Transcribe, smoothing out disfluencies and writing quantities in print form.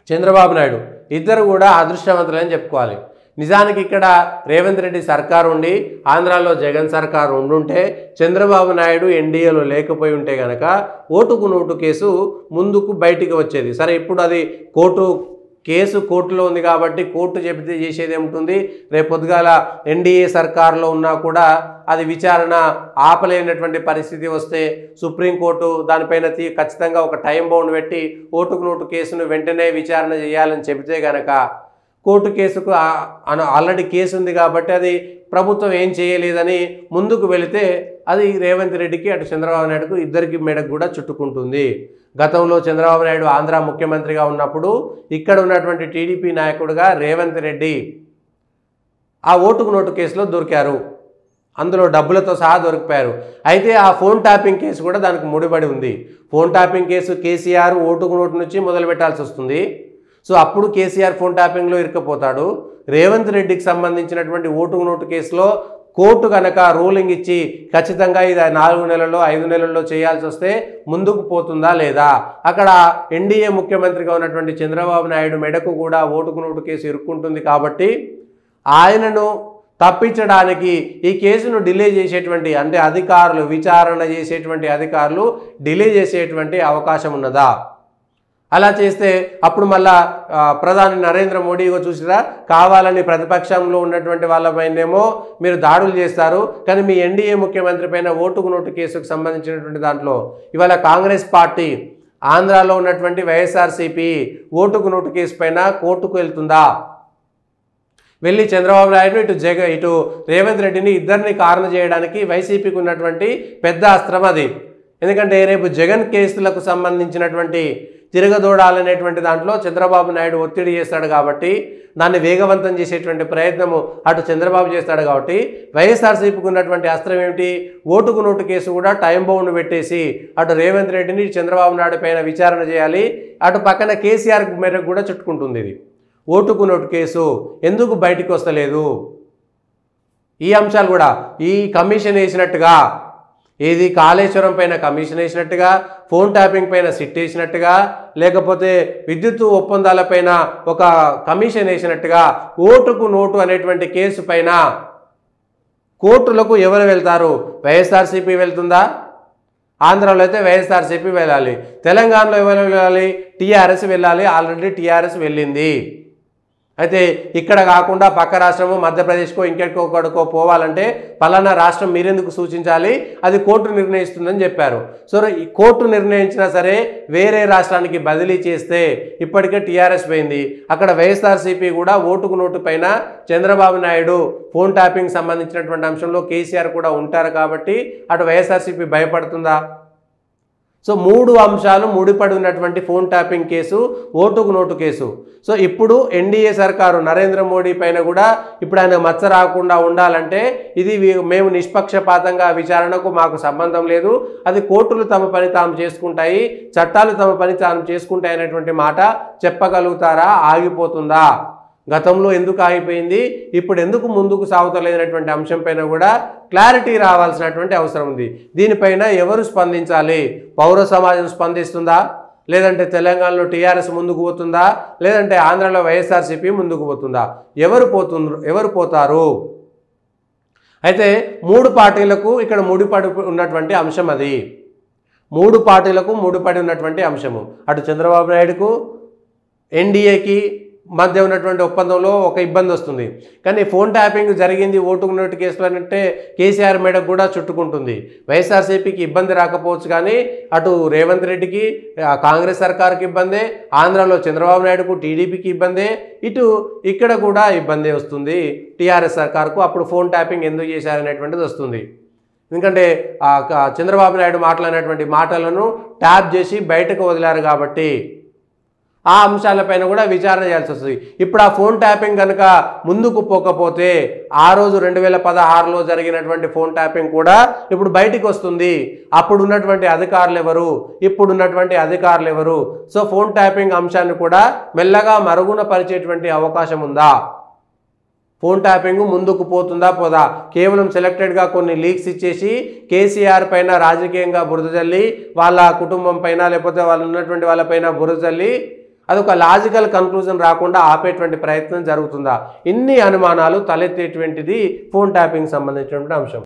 చంద్రబాబు నాయుడు ఇద్దరు కూడా అదృష్టవంతులని చెప్పుకోవాలి. నిజానికి ఇక్కడ రేవంత్ రెడ్డి సర్కారు ఉండి ఆంధ్రాలో జగన్ సర్కారు ఉండుంటే చంద్రబాబు నాయుడు ఎన్డీఏలో లేకపోయి ఉంటే కనుక ఓటుకు నోటు కేసు ముందుకు బయటికి వచ్చేది. సరే, ఇప్పుడు అది కేసు కోర్టులో ఉంది కాబట్టి కోర్టు చెబితే చేసేది ఏముంటుంది. రేపు పొద్దుగాల ఎన్డీఏ సర్కారులో ఉన్నా కూడా అది విచారణ ఆపలేనటువంటి పరిస్థితి వస్తే సుప్రీంకోర్టు దానిపైన ఖచ్చితంగా ఒక టైం బౌండ్ పెట్టి ఓటుకు నోటు కేసును వెంటనే విచారణ చేయాలని చెబితే కనుక కోర్టు కేసుకు ఆల్రెడీ కేసు ఉంది కాబట్టి అది ప్రభుత్వం ఏం చేయలేదని ముందుకు వెళితే అది రేవంత్ రెడ్డికి అటు చంద్రబాబు నాయుడుకు ఇద్దరికి మెడకు కూడా చుట్టుకుంటుంది. గతంలో చంద్రబాబు నాయుడు ఆంధ్ర ముఖ్యమంత్రిగా ఉన్నప్పుడు ఇక్కడ ఉన్నటువంటి టీడీపీ నాయకుడిగా రేవంత్ రెడ్డి ఆ ఓటుకు నోటు కేసులో దొరికారు. అందులో డబ్బులతో సహా దొరికిపోయారు. అయితే ఆ ఫోన్ ట్యాపింగ్ కేసు కూడా దానికి ముడిపడి ఉంది. ఫోన్ ట్యాపింగ్ కేసు కేసీఆర్ ఓటుకు నోటు నుంచి మొదలు పెట్టాల్సి వస్తుంది. సో అప్పుడు కేసీఆర్ ఫోన్ ట్యాపింగ్లో ఇరుక్కుపోతాడు. రేవంత్ రెడ్డికి సంబంధించినటువంటి ఓటుకు నోటు కేసులో కోర్టు కనుక రూలింగ్ ఇచ్చి ఖచ్చితంగా ఇది 4 నెలల్లో 5 నెలల్లో చేయాల్సి వస్తే ముందుకు పోతుందా లేదా, అక్కడ ఎన్డీఏ ముఖ్యమంత్రిగా ఉన్నటువంటి చంద్రబాబు నాయుడు మెడకు కూడా ఓటుకు నోటు కేసు ఇరుక్కుంటుంది. కాబట్టి ఆయనను తప్పించడానికి ఈ కేసును డిలే చేసేటువంటి అంటే అధికారులు విచారణ చేసేటువంటి అధికారులు డిలే చేసేటువంటి అవకాశం ఉన్నదా? అలా చేస్తే అప్పుడు మళ్ళా ప్రధాని నరేంద్ర మోడీ చూసిరా కావాలని ప్రతిపక్షంలో ఉన్నటువంటి వాళ్ళపైనేమో మీరు దాడులు చేస్తారు, కానీ మీ ఎన్డీఏ ముఖ్యమంత్రి పైన ఓటుకు నోటు కేసుకు సంబంధించినటువంటి దాంట్లో ఇవాళ కాంగ్రెస్ పార్టీ ఆంధ్రాలో ఉన్నటువంటి వైఎస్ఆర్సీపీ ఓటుకు నోటు కేసు పైన కోర్టుకు వెళ్తుందా? వెళ్ళి చంద్రబాబు నాయుడు ఇటు రేవంత్ రెడ్డిని ఇద్దరిని కారణం చేయడానికి వైసీపీకి ఉన్నటువంటి పెద్ద అస్త్రం అది. ఎందుకంటే రేపు జగన్ కేసులకు సంబంధించినటువంటి తిరగదోడాలనేటువంటి దాంట్లో చంద్రబాబు నాయుడు ఒత్తిడి చేస్తాడు కాబట్టి దాన్ని వేగవంతం చేసేటువంటి ప్రయత్నము అటు చంద్రబాబు చేస్తాడు కాబట్టి వైఎస్ఆర్సీపీకి ఉన్నటువంటి అస్త్రం ఏమిటి? ఓటుకు నోటు కేసు కూడా టైం బౌండ్ పెట్టేసి అటు రేవంత్ రెడ్డిని చంద్రబాబు నాయుడు పైన విచారణ చేయాలి, అటు పక్కన కేసీఆర్ మేరకు కూడా చుట్టుకుంటుంది. ఇది ఓటుకు నోటు కేసు ఎందుకు బయటికి వస్తలేదు? ఈ అంశాలు కూడా ఈ కమిషన్ వేసినట్టుగా ఏది కాళేశ్వరం పైన కమిషన్ వేసినట్టుగా, ఫోన్ ట్యాపింగ్ పైన సిట్ వేసినట్టుగా, లేకపోతే విద్యుత్ ఒప్పందాలపైన ఒక కమిషన్ వేసినట్టుగా ఓటుకు నోటు అనేటువంటి కేసు పైన కోర్టులకు ఎవరు వెళ్తారు? వైఎస్ఆర్సీపీ వెళ్తుందా? ఆంధ్రాలో అయితే వైఎస్ఆర్సీపీ వెళ్ళాలి, తెలంగాణలో ఎవరు వెళ్ళాలి? టీఆర్ఎస్ వెళ్ళాలి. ఆల్రెడీ టీఆర్ఎస్ వెళ్ళింది. అయితే ఇక్కడ కాకుండా పక్క రాష్ట్రము మధ్యప్రదేశ్కో ఇంకెక్కడికో పోవాలంటే పలానా రాష్ట్రం మీరెందుకు సూచించాలి, అది కోర్టు నిర్ణయిస్తుందని చెప్పారు. సో ఈ కోర్టు నిర్ణయించినా సరే వేరే రాష్ట్రానికి బదిలీ చేస్తే ఇప్పటికే టీఆర్ఎస్ పోయింది. అక్కడ వైఎస్ఆర్సీపీ కూడా ఓటుకు నోటు పైన చంద్రబాబు నాయుడు ఫోన్ ట్యాపింగ్ సంబంధించినటువంటి అంశంలో కేసీఆర్ కూడా ఉంటారు కాబట్టి అటు వైఎస్ఆర్సీపీ భయపడుతుందా? సో 3 అంశాలు ముడిపడి ఉన్నటువంటి ఫోన్ ట్యాపింగ్ కేసు, ఓటుకు నోటు కేసు. సో ఇప్పుడు ఎన్డీఏ సర్కారు నరేంద్ర మోడీ పైన కూడా ఇప్పుడు ఆయన మచ్చ రాకుండా ఉండాలంటే ఇది మేము నిష్పక్షపాతంగా విచారణకు మాకు సంబంధం లేదు, అది కోర్టులు తమ పని తాము చేసుకుంటాయి, చట్టాలు తమ పని తాము చేసుకుంటాయి అనేటువంటి మాట చెప్పగలుగుతారా? ఆగిపోతుందా? గతంలో ఎందుకు ఆగిపోయింది, ఇప్పుడు ఎందుకు ముందుకు సాగుతలేనటువంటి అంశం పైన కూడా క్లారిటీ రావాల్సినటువంటి అవసరం ఉంది. దీనిపైన ఎవరు స్పందించాలి? పౌర సమాజం స్పందిస్తుందా, లేదంటే తెలంగాణలో టీఆర్ఎస్ ముందుకు పోతుందా, లేదంటే ఆంధ్రాలో వైఎస్ఆర్సీపీ ముందుకు పోతుందా? ఎవరు పోతారు? అయితే 3 పార్టీలకు ఇక్కడ ముడిపడి ఉన్నటువంటి అంశం అది. 3 పార్టీలకు ముడిపడి ఉన్నటువంటి అంశము అటు చంద్రబాబు నాయుడుకు ఎన్డీఏకి మధ్య ఉన్నటువంటి ఒప్పందంలో ఒక ఇబ్బంది వస్తుంది. కానీ ఫోన్ ట్యాపింగ్ జరిగింది ఓటుకు నోటు కేసులు అంటే కేసీఆర్ మేడకు కూడా చుట్టుకుంటుంది. వైఎస్ఆర్సీపీకి ఇబ్బంది రాకపోవచ్చు, కానీ అటు రేవంత్ రెడ్డికి కాంగ్రెస్ సర్కారుకి ఇబ్బందే, ఆంధ్రాలో చంద్రబాబు నాయుడుకు టీడీపీకి ఇబ్బందే, ఇక్కడ కూడా ఇబ్బంది వస్తుంది టీఆర్ఎస్ సర్కారుకు. అప్పుడు ఫోన్ ట్యాపింగ్ ఎందుకు చేశారనేటువంటిది వస్తుంది. ఎందుకంటే చంద్రబాబు నాయుడు మాట్లాడినటువంటి మాటలను ట్యాప్ చేసి బయటకు వదిలారు కాబట్టి ఆ అంశాలపైన కూడా విచారణ చేయాల్సి వస్తుంది. ఇప్పుడు ఆ ఫోన్ ట్యాపింగ్ కనుక ముందుకు పోకపోతే ఆ రోజు 2016లో జరిగినటువంటి ఫోన్ ట్యాపింగ్ కూడా ఇప్పుడు బయటికి వస్తుంది. అప్పుడు ఉన్నటువంటి అధికారులు ఎవరు, ఇప్పుడు ఉన్నటువంటి అధికారులు ఎవరు? సో ఫోన్ ట్యాపింగ్ అంశాన్ని కూడా మెల్లగా మరుగున పరిచేటువంటి అవకాశం ఉందా? ఫోన్ ట్యాపింగ్ ముందుకు పోతుందా పోదా? కేవలం సెలెక్టెడ్గా కొన్ని లీక్స్ ఇచ్చేసి కేసీఆర్ పైన రాజకీయంగా బురద జల్లి, వాళ్ళ కుటుంబం పైన లేకపోతే వాళ్ళు ఉన్నటువంటి వాళ్ళపైన బురద జల్లి అదొక లాజికల్ కన్క్లూజన్ రాకుండా ఆపేటువంటి ప్రయత్నం జరుగుతుందా? ఇన్ని అనుమానాలు తలెత్తేటువంటిది ఫోన్ ట్యాపింగ్ సంబంధించినటువంటి అంశం.